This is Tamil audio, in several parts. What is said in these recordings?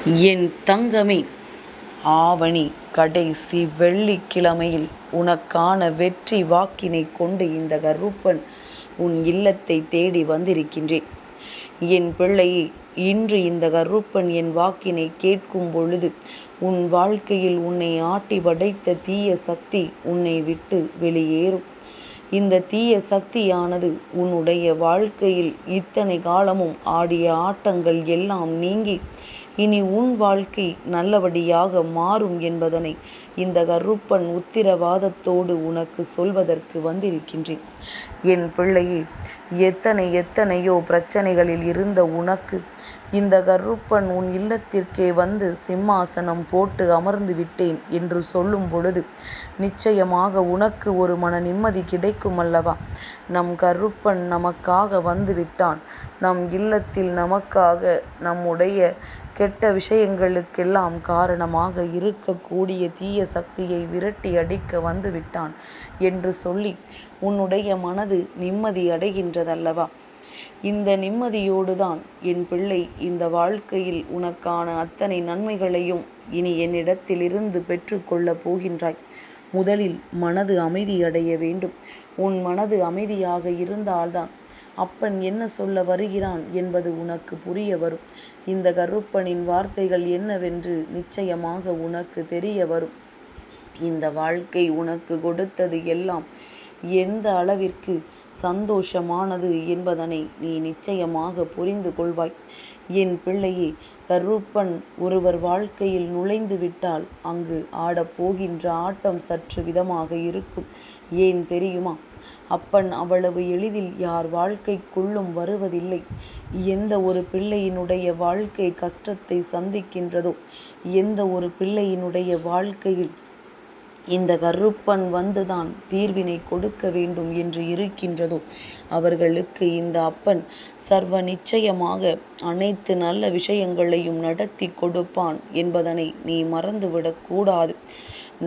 என் தங்கமே, ஆவணி கடைசி வெள்ளிக்கிழமையில் உனக்கான வெற்றி வாக்கினை கொண்டு இந்த கருப்பன் உன் இல்லத்தை தேடி வந்திருக்கின்றேன். என் பிள்ளையே, இன்று இந்த கருப்பன் என் வாக்கினை கேட்கும் பொழுது உன் வாழ்க்கையில் உன்னை ஆட்டி படைத்த தீய சக்தி உன்னை விட்டு வெளியேறும். இந்த தீய சக்தியானது உன்னுடைய வாழ்க்கையில் இத்தனை காலமும் ஆடிய ஆட்டங்கள் எல்லாம் நீங்கி இனி உன் வாழ்க்கை நல்லபடியாக மாறும் என்பதனை இந்த கருப்பன் உத்திரவாதத்தோடு உனக்கு சொல்வதற்கு வந்திருக்கின்றேன். என் பிள்ளையே, எத்தனையோ பிரச்சனைகளில் இருந்த உனக்கு இந்த கருப்பன் உன் இல்லத்திற்கே வந்து சிம்மாசனம் போட்டு அமர்ந்து விட்டேன் என்று சொல்லும் பொழுது நிச்சயமாக உனக்கு ஒரு மன நிம்மதி கிடைக்கும் அல்லவா? நம் கருப்பன் நமக்காக வந்து விட்டான். நம் இல்லத்தில் நமக்காக நம்முடைய கெட்ட விஷயங்களுக்கெல்லாம் காரணமாக இருக்கக்கூடிய தீய சக்தியை விரட்டி அடிக்க வந்து விட்டான் என்று சொல்லி உன்னுடைய மனது நிம்மதி அடைகின்றதல்லவா? இந்த நிம்மதியோடு தான் என் பிள்ளை இந்த வாழ்க்கையில் உனக்கான அத்தனை நன்மைகளையும் இனி என்னிடத்திலிருந்து பெற்றுக்கொள்ளப் போகின்றாய். முதலில் மனது அமைதி அடைய வேண்டும். உன் மனது அமைதியாக இருந்தால்தான் அப்பன் என்ன சொல்ல வருகிறான் என்பது உனக்கு புரிய வரும். இந்த கருப்பனின் வார்த்தைகள் என்னவென்று நிச்சயமாக உனக்கு தெரிய வரும். இந்த வாழ்க்கை உனக்கு கொடுத்தது எல்லாம் எந்த அளவிற்கு சந்தோஷமானது என்பதனை நீ நிச்சயமாக புரிந்து கொள்வாய். என் பிள்ளையே, கருப்பன் ஒருவர் வாழ்க்கையில் நுழைந்து விட்டால் அங்கு ஆடப்போகின்ற ஆட்டம் சற்று விதமாக இருக்கும். ஏன் தெரியுமா? அப்பன் அவ்வளவு எளிதில் யார் வாழ்க்கைக்குள்ளும் வருவதில்லை. எந்த ஒரு பிள்ளையினுடைய வாழ்க்கை கஷ்டத்தை சந்திக்கின்றதோ, எந்த ஒரு பிள்ளையினுடைய வாழ்க்கையில் இந்த கருப்பன் வந்துதான் தீர்வினை கொடுக்க வேண்டும் என்று இருக்கின்றதோ அவர்களுக்கு இந்த அப்பன் சர்வ நிச்சயமாக அனைத்து நல்ல விஷயங்களையும் நடத்தி கொடுப்பான் என்பதனை நீ மறந்துவிடக் கூடாது.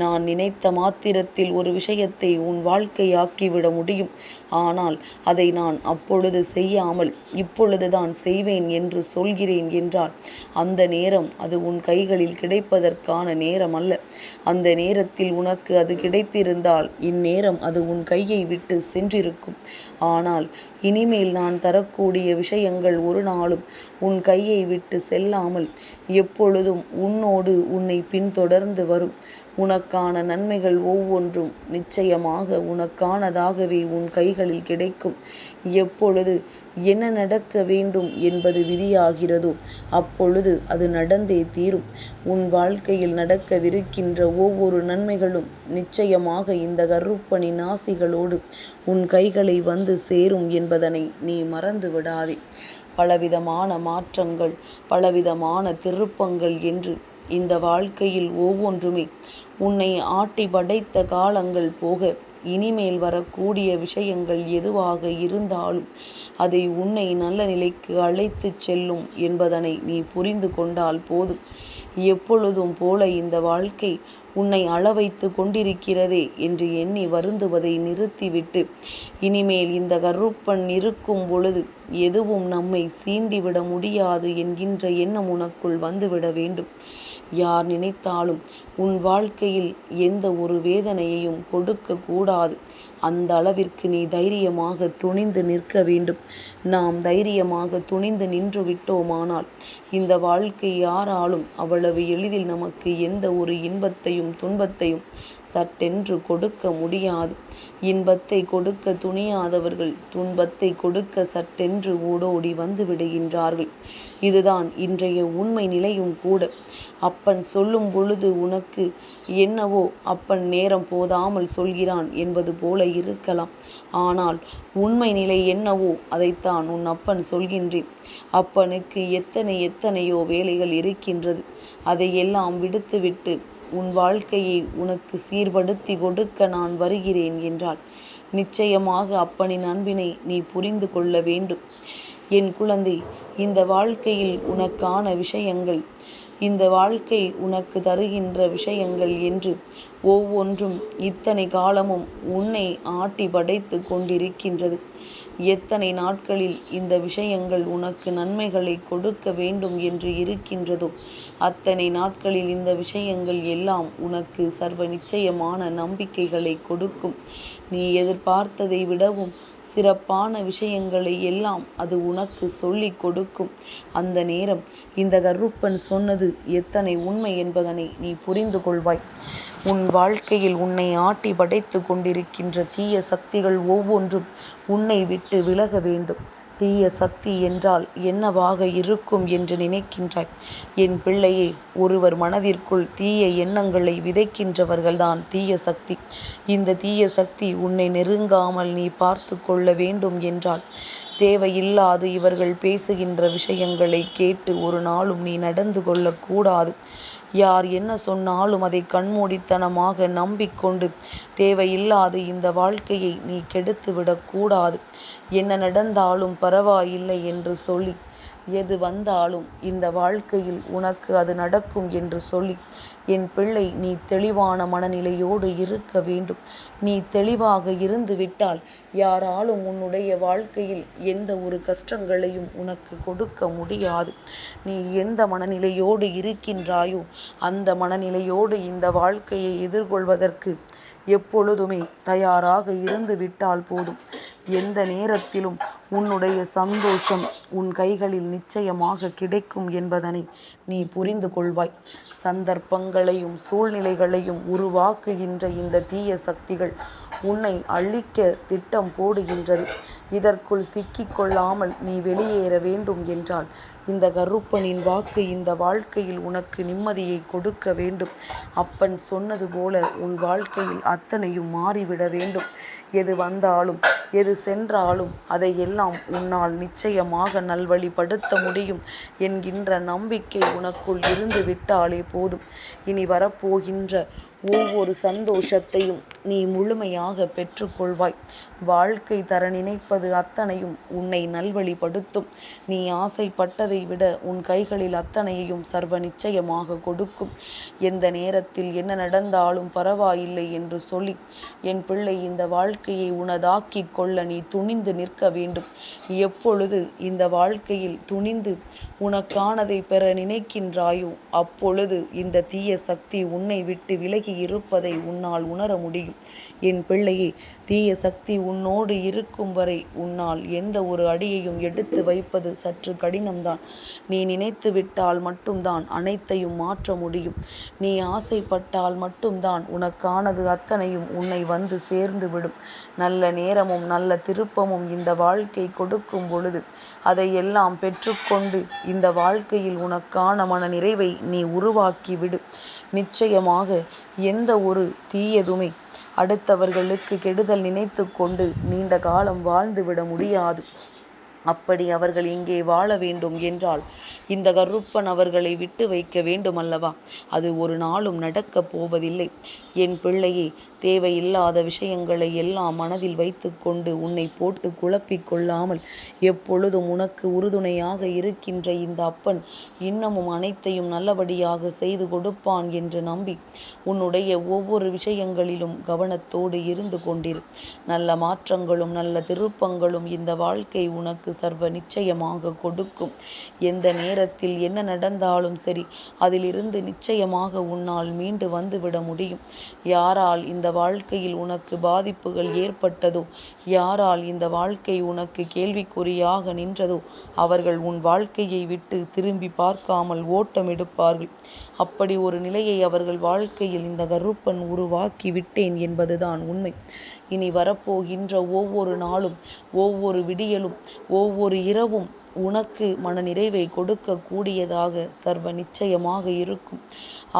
நான் நினைத்த மாத்திரத்தில் ஒரு விஷயத்தை உன் வாழ்க்கையாக்கிவிட முடியும். ஆனால் அதை நான் அப்பொழுது செய்யாமல் இப்பொழுதுதான் செய்வேன் என்று சொல்கிறேன் என்றால் அந்த நேரம் அது உன் கைகளில் கிடைப்பதற்கான நேரம் அல்ல. அந்த நேரத்தில் உனக்கு அது கிடைத்திருந்தால் இந்நேரம் அது உன் கையை விட்டு சென்றிருக்கும். ஆனால் இனிமேல் நான் தரக்கூடிய விஷயங்கள் ஒரு நாளும் உன் கையை விட்டு செல்லாமல் எப்பொழுதும் உன்னோடு உன்னை பின்தொடர்ந்து வரும். உனக்கான நன்மைகள் ஒவ்வொன்றும் நிச்சயமாக உனக்கானதாகவே உன் கைகளில் கிடைக்கும். எப்பொழுது என்ன நடக்க வேண்டும் என்பது விதியாகிறதோ அப்பொழுது அது நடந்தே தீரும். உன் வாழ்க்கையில் நடக்கவிருக்கின்ற ஒவ்வொரு நன்மைகளும் நிச்சயமாக இந்த கருப்பனின் ஆசிகளோடு உன் கைகளை வந்து சேரும் என்பதனை நீ மறந்து விடாதே. பலவிதமான மாற்றங்கள், பலவிதமான திருப்பங்கள் என்று இந்த வாழ்க்கையில் ஒவ்வொன்றுமே உன்னை ஆட்டி படைத்த காலங்கள் போக இனிமேல் வரக்கூடிய விஷயங்கள் எதுவாக இருந்தாலும் அதை உன்னை நல்ல நிலைக்கு அழைத்து செல்லும் என்பதனை நீ புரிந்து கொண்டால் போதும். எப்பொழுதும் போல இந்த வாழ்க்கை உன்னை அளவைத்து கொண்டிருக்கிறதே என்று எண்ணி வருந்துவதை நிறுத்திவிட்டு இனிமேல் இந்த கருப்பன் இருக்கும் பொழுது எதுவும் நம்மை சீண்டிவிட முடியாது என்கின்ற எண்ணம் உனக்குள் வந்துவிட வேண்டும். யார் நினைத்தாலும் உன் வாழ்க்கையில் எந்த ஒரு வேதனையையும் கொடுக்க கூடாது. அந்த அளவிற்கு நீ தைரியமாக துணிந்து நிற்க வேண்டும். நாம் தைரியமாக துணிந்து நின்று விட்டோமானால் இந்த வாழ்க்கை யாராலும் அவ்வளவு எளிதில் நமக்கு எந்த ஒரு இன்பத்தையும் துன்பத்தையும் சட்டென்று கொடுக்க முடியாது. இன்பத்தை கொடுக்க துணியாதவர்கள் துன்பத்தை கொடுக்க சட்டென்று ஓடோடி வந்து விடுகின்றார்கள். இதுதான் இன்றைய உண்மை நிலையும் கூட. அப்பன் சொல்லும் பொழுது உனக்கு என்னவோ அப்பன் நேரம் போதாமல் சொல்கிறான் என்பது போல இருக்கலாம். ஆனால் உண்மை நிலை என்னவோ அதைத்தான் உன் அப்பன் சொல்கின்றேன். அப்பனுக்கு எத்தனையோ வேலைகள் இருக்கின்றது. அதையெல்லாம் விடுத்துவிட்டு உன் வாழ்க்கையை உனக்கு சீர்படுத்தி கொடுக்க நான் வருகிறேன் என்றால் நிச்சயமாக அப்பனின் அன்பினை நீ புரிந்து கொள்ள வேண்டும். என் குழந்தை, இந்த வாழ்க்கையில் உனக்கான விஷயங்கள், இந்த வாழ்க்கை உனக்கு தருகின்ற விஷயங்கள் என்று ஒவ்வொன்றும் இத்தனை காலமும் உன்னை ஆட்டி படைத்து கொண்டிருக்கின்றது. எத்தனை நாட்களில் இந்த விஷயங்கள் உனக்கு நன்மைகளை கொடுக்க வேண்டும் என்று இருக்கின்றதோ அத்தனை நாட்களில் இந்த விஷயங்கள் எல்லாம் உனக்கு சர்வ நிச்சயமான நம்பிக்கைகளை கொடுக்கும். நீ எதிர்பார்த்ததை விடவும் சிறப்பான விஷயங்களை எல்லாம் அது உனக்கு சொல்லி கொடுக்கும். அந்த நேரம் இந்த கருப்பன் சொன்னது எத்தனை உண்மை என்பதனை நீ புரிந்து கொள்வாய். உன் வாழ்க்கையில் உன்னை ஆட்டி படைத்து கொண்டிருக்கின்ற தீய சக்திகள் ஒவ்வொன்றும் உன்னை விட்டு விலக வேண்டும். தீய சக்தி என்றால் என்னவாக இருக்கும் என்று நினைக்கின்றாய்? என் பிள்ளையே, ஒருவர் மனதிற்குள் தீய எண்ணங்களை விதைக்கின்றவர்கள்தான் தீய சக்தி. இந்த தீய சக்தி உன்னை நெருங்காமல் நீ பார்த்து கொள்ள வேண்டும் என்றால் தேவையில்லாது இவர்கள் பேசுகின்ற விஷயங்களை கேட்டு ஒரு நாளும் நீ நடந்து கொள்ளக்கூடாது. யார் என்ன சொன்னாலும் அதை கண்மூடித்தனமாக நம்பிக்கொண்டு தேவையில்லாது இந்த வாழ்க்கையை நீ கெடுத்துவிடக்கூடாது. என்ன நடந்தாலும் பரவாயில்லை என்று சொல்லி எது வந்தாலும் இந்த வாழ்க்கையில் உனக்கு அது நடக்கும் என்று சொல்லி என் பிள்ளை, நீ தெளிவான மனநிலையோடு இருக்க வேண்டும். நீ தெளிவாக இருந்து விட்டால் யாராலும் உன்னுடைய வாழ்க்கையில் எந்த ஒரு கஷ்டங்களையும் உனக்கு கொடுக்க முடியாது. நீ எந்த மனநிலையோடு இருக்கின்றாயோ அந்த மனநிலையோடு இந்த வாழ்க்கையை எதிர்கொள்வதற்கு எப்பொழுதுமே தயாராக இருந்து விட்டால் போதும். எந்த நேரத்திலும் உன்னுடைய சந்தோஷம் உன் கைகளில் நிச்சயமாக கிடைக்கும் என்பதனை நீ புரிந்து கொள்வாய். சந்தர்ப்பங்களையும் சூழ்நிலைகளையும் உருவாக்குகின்ற இந்த தீய சக்திகள் உன்னை அழிக்க திட்டம் போடுகின்றது. இதற்குள் சிக்கிக்கொள்ளாமல் நீ வெளியேற வேண்டும் என்றால் இந்த கருப்பனின் வாக்கு இந்த வாழ்க்கையில் உனக்கு நிம்மதியை கொடுக்க வேண்டும். அப்பன் சொன்னது போல உன் வாழ்க்கையில் அத்தனையும் மாறிவிட வேண்டும். எது வந்தாலும் எது சென்றாலும் அதையெல்லாம் உன்னால் நிச்சயமாக நல்வழிப்படுத்த முடியும் என்கின்ற நம்பிக்கை உனக்குள் இருந்து விட்டாலே போதும். இனி வரப்போகின்ற ஒவ்வொரு சந்தோஷத்தையும் நீ முழுமையாக பெற்றுக்கொள்வாய். வாழ்க்கை தர நினைப்பது அத்தனையும் உன்னை நல்வழிப்படுத்தும். நீ ஆசைப்பட்டதை விட உன் கைகளில் அத்தனையையும் சர்வ நிச்சயமாக கொடுக்கும். எந்த நேரத்தில் என்ன நடந்தாலும் பரவாயில்லை என்று சொல்லி என் பிள்ளை இந்த வாழ்க்கையை உனதாக்கி கொள்ள நீ துணிந்து நிற்க வேண்டும். எப்பொழுது இந்த வாழ்க்கையில் துணிந்து உனக்கானதை பெற நினைக்கின்றாயோ அப்பொழுது இந்த தீய சக்தி உன்னை விட்டு விலகி இருப்பதை உன்னால் உணர முடியும். என் பிள்ளையே, தீய சக்தி உன்னோடு இருக்கும் வரை உன்னால் எந்த ஒரு அடியையும் எடுத்து வைப்பது சற்று கடினம்தான். நீ நினைத்து விட்டால் மட்டும்தான் அனைத்தையும் மாற்ற முடியும். நீ ஆசைப்பட்டால் மட்டும்தான் உனக்கானது அத்தனையும் உன்னை வந்து சேர்ந்து விடும். நல்ல நேரமும் நல்ல திருப்பமும் இந்த வாழ்க்கை கொடுக்கும் பொழுது அதையெல்லாம் பெற்றுக்கொண்டு இந்த வாழ்க்கையில் உனக்கான மன நிறைவை நீ உருவாக்கிவிடு. நிச்சயமாக எந்த ஒரு தீயதுமே அடுத்தவர்களுக்கு கெடுதல் நினைத்து கொண்டு நீண்ட காலம் வாழ்ந்துவிட முடியாது. அப்படி அவர்கள் இங்கே வாழ வேண்டும் என்றால் இந்த கருப்பன் அவர்களை விட்டு வைக்க வேண்டும் அல்லவா? அது ஒரு நாளும் நடக்கப் போவதில்லை. என் பிள்ளையே, தேவையில்லாத விஷயங்களை எல்லாம் மனதில் வைத்து கொண்டு உன்னை போட்டு குழப்பிக் கொள்ளாமல் எப்பொழுதும் உனக்கு உறுதுணையாக இருக்கின்ற இந்த அப்பன் இன்னமும் அனைத்தையும் நல்லபடியாக செய்து கொடுப்பான் என்று நம்பி உன்னுடைய ஒவ்வொரு விஷயங்களிலும் கவனத்தோடு இருந்து கொண்டிரு. நல்ல மாற்றங்களும் நல்ல திருப்பங்களும் இந்த வாழ்க்கை உனக்கு சர்வ நிச்சயமாக கொடுக்கும். எந்த நேரத்தில் என்ன நடந்தாலும் சரி அதிலிருந்து நிச்சயமாக உன்னால் மீண்டு வந்துவிட முடியும். யாரால் இந்த வாழ்க்கையில் உனக்கு பாதிப்புகள் ஏற்பட்டதோ, யாரால் இந்த வாழ்க்கை உனக்கு கேள்விக்குறியாக நின்றதோ அவர்கள் உன் வாழ்க்கையை விட்டு திரும்பி பார்க்காமல் ஓட்டம் எடுப்பார்கள். அப்படி ஒரு நிலையை அவர்கள் வாழ்க்கையில் இந்த கருப்பன் உருவாக்கி விட்டேன் என்பதுதான் உண்மை. இனி வரப்போகின்ற ஒவ்வொரு நாளும் ஒவ்வொரு விடியலும் ஒவ்வொரு இரவும் உனக்கு மனநிறைவை கொடுக்கக்கூடியதாக சர்வ நிச்சயமாக இருக்கும்.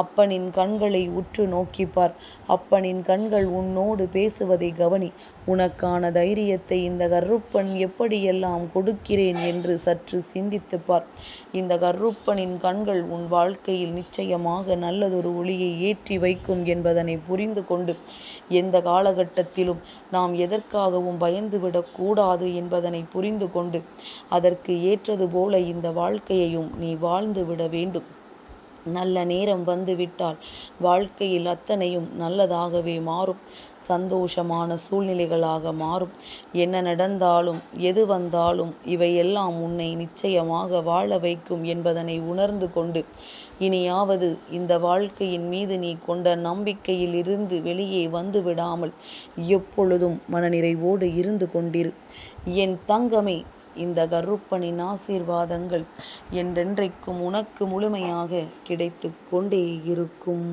அப்பனின் கண்களை உற்று நோக்கிப்பார். அப்பனின் கண்கள் உன்னோடு பேசுவதை கவனி. உனக்கான தைரியத்தை இந்த கருப்பன் எப்படியெல்லாம் கொடுக்கிறேன் என்று சற்று சிந்தித்துப்பார். இந்த கருப்பனின் கண்கள் உன் வாழ்க்கையில் நிச்சயமாக நல்லதொரு ஒளியை ஏற்றி வைக்கும் என்பதனை புரிந்து கொண்டு எந்த காலகட்டத்திலும் நாம் எதற்காகவும் பயந்துவிடக்கூடாது என்பதனை புரிந்து கொண்டு அதற்கு ஏற்றது போல இந்த வாழ்க்கையையும் நீ வாழ்ந்து விட வேண்டும். நல்ல நேரம் வந்துவிட்டால் வாழ்க்கையில் அத்தனையும் நல்லதாகவே மாறும். சந்தோஷமான சூழ்நிலைகளாக மாறும். என்ன நடந்தாலும் எது வந்தாலும் இவையெல்லாம் உன்னை நிச்சயமாக வாழ வைக்கும் என்பதனை உணர்ந்து கொண்டு இனியாவது இந்த வாழ்க்கையின் மீது நீ கொண்ட நம்பிக்கையில் இருந்து வெளியே வந்து விடாமல் எப்பொழுதும் மனநிறைவோடு இருந்து கொண்டிரு. என் தங்கமே, இந்த கருப்பனின் ஆசீர்வாதங்கள் என்றென்றைக்கும் உனக்கு முழுமையாக கிடைத்து கொண்டே இருக்கும்.